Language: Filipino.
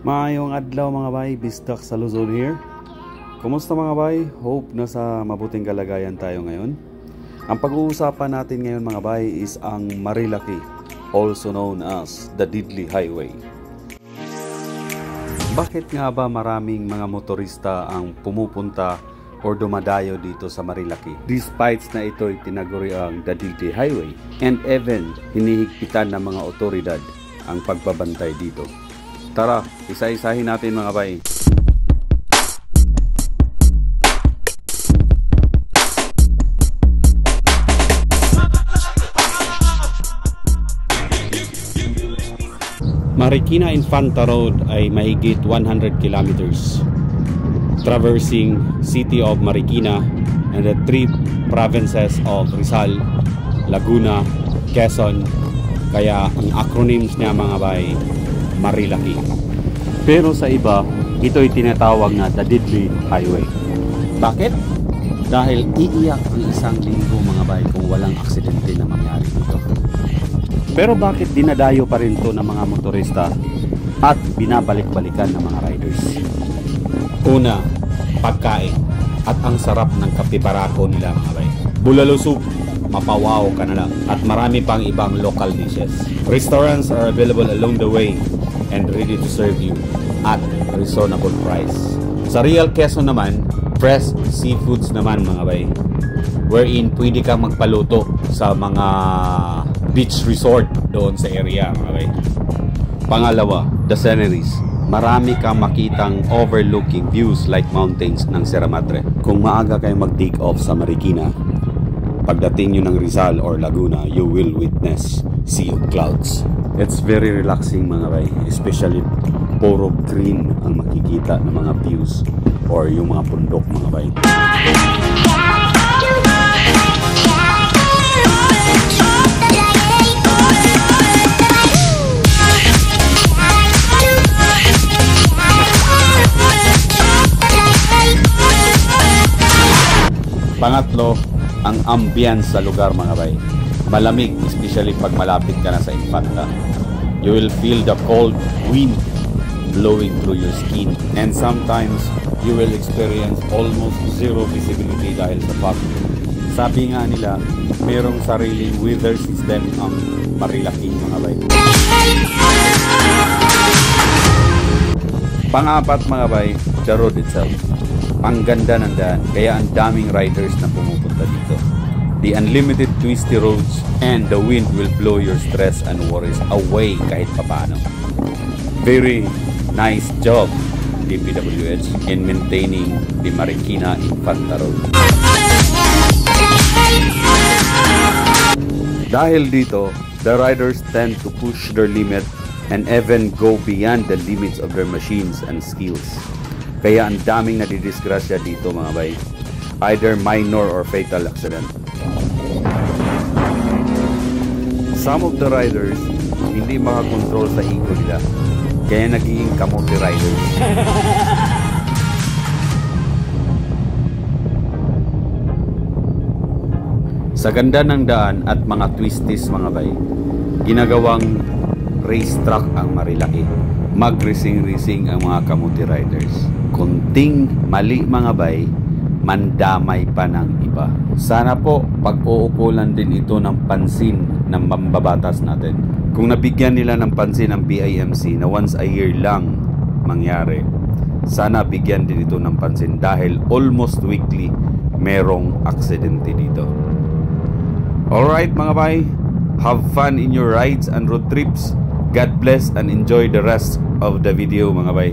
Maayong adlaw mga bay, Bisdak sa Luzon here. Kumusta mga bay? Hope nasa mabuting kalagayan tayo ngayon. Ang pag-uusapan natin ngayon mga bay is ang Marilaki, also known as the Deadly Highway. Bakit nga ba maraming mga motorista ang pumupunta or dumadayo dito sa Marilaki? Despite na ito'y tinaguri ang the Deadly Highway and even hinihigpitan ng mga otoridad ang pagbabantay dito. Tara, isa-isahin natin mga bay. Marikina Infanta Road ay mahigit 100 kilometers, traversing city of Marikina and the three provinces of Rizal, Laguna, Quezon. Kaya ang acronyms niya mga bay, Marilaki. Pero sa iba, ito'y tinatawag na the Deadly Highway. Bakit? Dahil iiyak ang isang linggo mga bay kung walang aksidente na mangyari dito. Pero bakit dinadayo pa rin to ng mga motorista at binabalik-balikan ng mga riders? Una, pagkain at ang sarap ng kape barako nila mga bay. Bulalo soup, mapawaw ka na lang, at marami pang ibang local dishes. Restaurants are available along the way and ready to serve you at reasonable price. Sa Real Quezon naman, fresh seafoods naman mga bay, wherein pwede kang magpaluto sa mga beach resort doon sa area mga bay. Pangalawa, the sceneries. Marami kang makitang overlooking views like mountains ng Sierra Madre. Kung maaga kayong mag-take off sa Marikina, pagdating nyo ng Rizal or Laguna, you will witness sea of clouds. It's very relaxing mga bay, especially puro green ang makikita ng mga views or yung mga bundok mga bay. Pangatlo, ang ambience sa lugar mga bay. Malamig, especially pag malapit ka na sa Infanta. You will feel the cold wind blowing through your skin, and sometimes you will experience almost zero visibility dahil sa fog. Sabi nga nila, mayroong sariling weather system ang Marilaki mga bay. Pang-apat mga bay, the road itself. Ang ganda ng daan, kaya ang daming riders na pumupunta dito. The unlimited twisty roads and the wind will blow your stress and worries away kahit papaano. Very nice job DPWH in maintaining the Marikina Infanta Road. Dahil dito, the riders tend to push their limit and even go beyond the limits of their machines and skills. Kaya ang daming nadidisgrasya dito mga bay, either minor or fatal accident. Some of the riders hindi makakontrol sa ego nila, kaya nagiging kamote riders. Sa ganda ng daan at mga twisties mga bay, ginagawang racetrack ang Marilaki. Mag-racing ang mga kamote riders. Kunting mali mga bay, mandamay pa ng iba. Sana po pag-uukulan din ito ng pansin ng mambabatas natin. Kung nabigyan nila ng pansin ang BIMC na once a year lang mangyari, sana bigyan din ito ng pansin dahil almost weekly merong aksidente dito. Alright mga bay, have fun in your rides and road trips. God bless and enjoy the rest of the video mga bay.